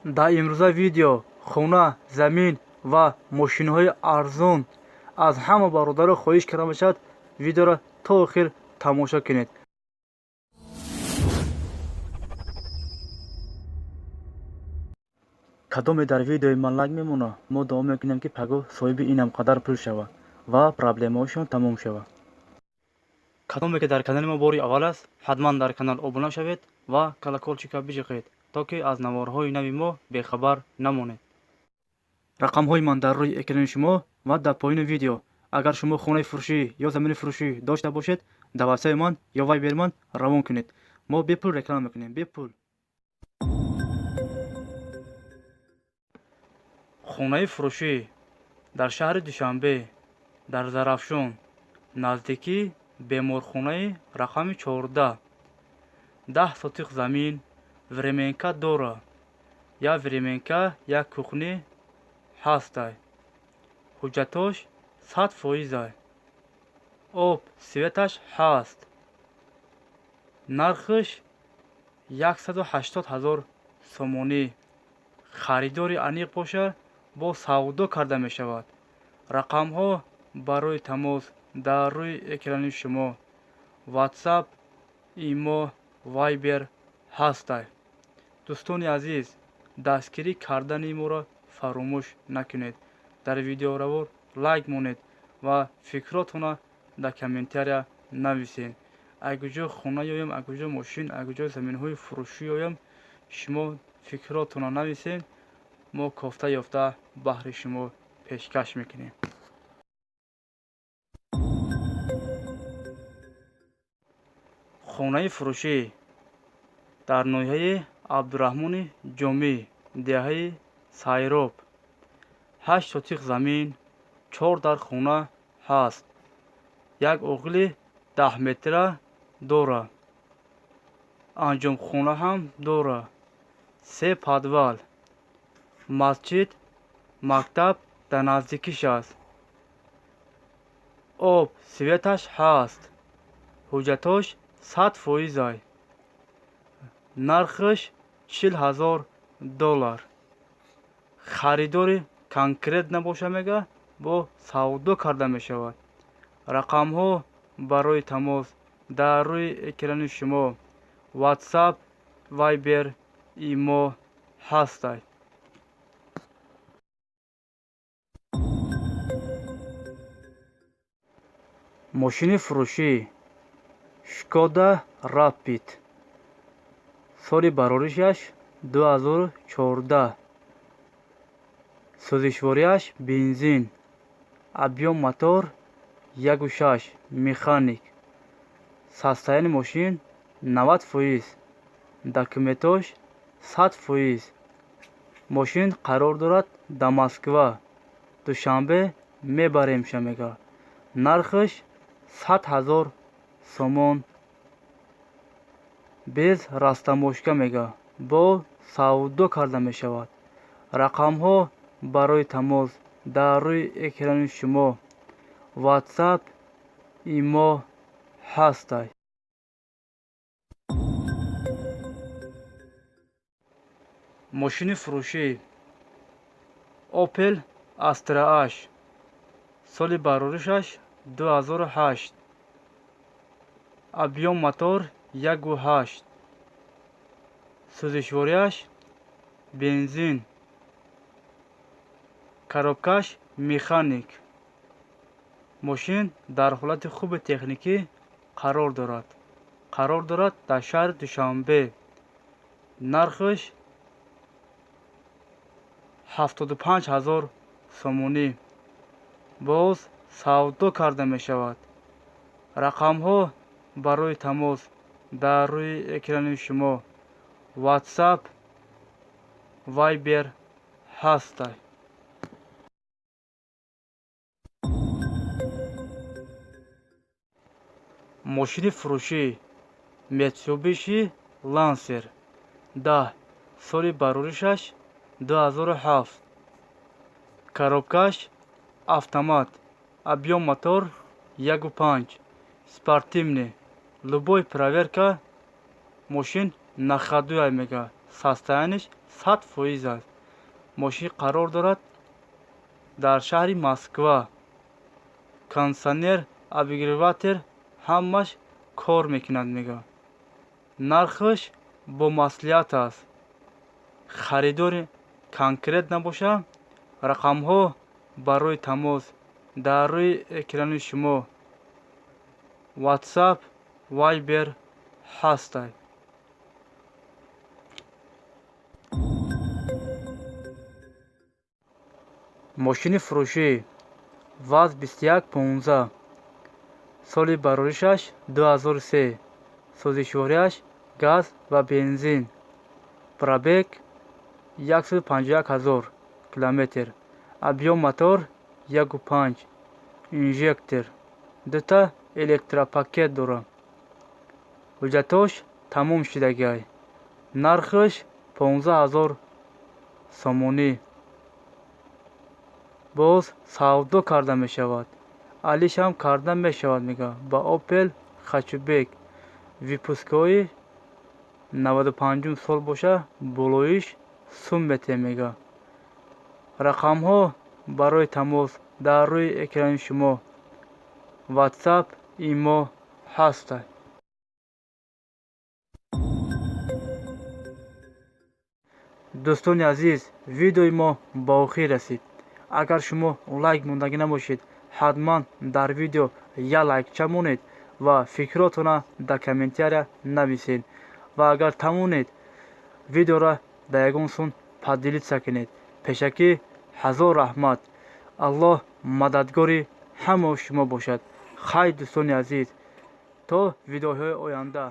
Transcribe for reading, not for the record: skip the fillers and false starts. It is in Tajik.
дар имрӯза видео хона, замин ва мошинҳои арзон аз ҳама бародаро хоҳиш карда мешавад видеоро то охир тамошо кунед. кадоме дар видеои ман лайк мемонад, мо дуо мекунем ки пагу соҳиби инам қадар пул шавад ва проблемаҳояшон тамом шавад. кадоме ки дар канали мо бори аввал аст, ҳатман дар канал обуна шавед ва колоколчика бижиқед, то ки аз наворҳои нави мо бехабар намонед. рақамҳои ман дар рӯи экрани шумо ва дар поини видео. агар шумо хонаи фурӯшӣ ё замини фурӯшӣ дошта бошед, дар ватсаби ман ё вайбери ман равон кунед. мо бепул реклама мекунем, бепул. хонаи фурӯшӣ дар шаҳри душанбе, дар зарафшон, наздики беморхонаи рақами 14. 10 сотиқ замин, временка дора. як временка, як кухни ҳастай. ҳуҷҷатош 100%. об светаш ҳаст. нархш 180 000 сомонӣ. харидори аниқ бошад, бо савдо карда мешавад. рақамҳо барои тамос дар рӯи экрани шумо. ватсап, имо, вайбер ҳастай. дӯстони азиз, дастгирӣ кардани моро фаромӯш накунед. дар видеоравор лайк монед ва фикротона дар комментария нависед. агуҷо хона ёям, агуҷо мошин, агуҷо заминҳои фурӯшӣ ёям, шумо фикротона нависед. мо кофта ёфта баҳри шумо пешкаш мекунем. хонаи фурӯшӣ дар ноҳияи абдураҳмони ҷомӣ, деҳаи сайроб. 8 сотиқ замин, 4 дар хона ҳаст. як оғили 10 метра дора. анҷомхона ҳам дора. 3 подвал. масҷид, мактаб дар наздикиш аст. об светаш ҳаст. ҳуҷҷатош 100%. нархш $40,000. харидори конкрет набоша мега, бо савдо карда мешавад. рақамҳо барои тамос дар рӯи экрани шумо. ватсап, вайбер, имо ҳастай. мошини фурӯшӣ шкода рапид. соли бароришаш 2014. сӯзишворияш бензин. объём мотор 1.6 механик. состояние мошин 90%. документош 100%. мошин қарор дорад дар москва. душанбе мебаремша мега. нархш 100 000 сомон. без растамошка мега, бо савдо карда мешавад. рақамҳо барои тамос дар рӯи экрани шумо. ватсап, имо ҳастай. мошини фурӯшӣ опел астра аш. соли бароришаш 2008. объём мотор 1.8. сӯзишворияш бензин. коробкаш механик. мошин дар ҳолати хуби техникӣ қарор дорад дар шаҳри душанбе. нархш 75 000 сомонӣ. боз савдо карда мешавад. рақамҳо барои тамос дар рӯи экрани шумо. ватсап, вайбер ҳастай. мошини фурӯшӣ митсубиши лансер 10. соли бароришаш 2007. коробкаш автомат. объём мотор 1.5. спортивный. любой проверка мошин находуя мега. состояниш 100% است. ماشین قرار دارد در شهر مسکو. کانسنر ابگریواتر همش کار میکند میگه. نرخش با مسئولیت است. خریدار کنکرت نباشه. رقم ها برای تماس در روی اکران شما واتساپ وایبر هستند. ماشین فروشی واز 2115 سال برارشش 2003 سوزشوریش گاز و بنزین پرابگ 151,000 کیلومتر объем мотор 1.5 инжектор دوتا электропакет дорад. ҳуҷҷатош тамом шудагиай. нархаш 15,000 сомонӣ. боз савдо карда мешавад. алишам карда мешавад мега ба опел хачубек випускои 95 сол боша болоиш суммете мега. рақамҳо барои тамос дар рӯи экрани шумо ватсап имо ҳастанд. дӯстони азиз, видеои мо ба охир расид. агар шумо лайк мондагӣ набошед, ҳатман дар видео я лайкча монед ва фикротона дар комментария нависед ва агар тавонед видеоро дар ягон сон падилитса кунед. пешакӣ ҳазор раҳмат. аллоҳ мададгори ҳамаи шумо бошад. хайр дӯстони азиз, то видеоҳои оянда.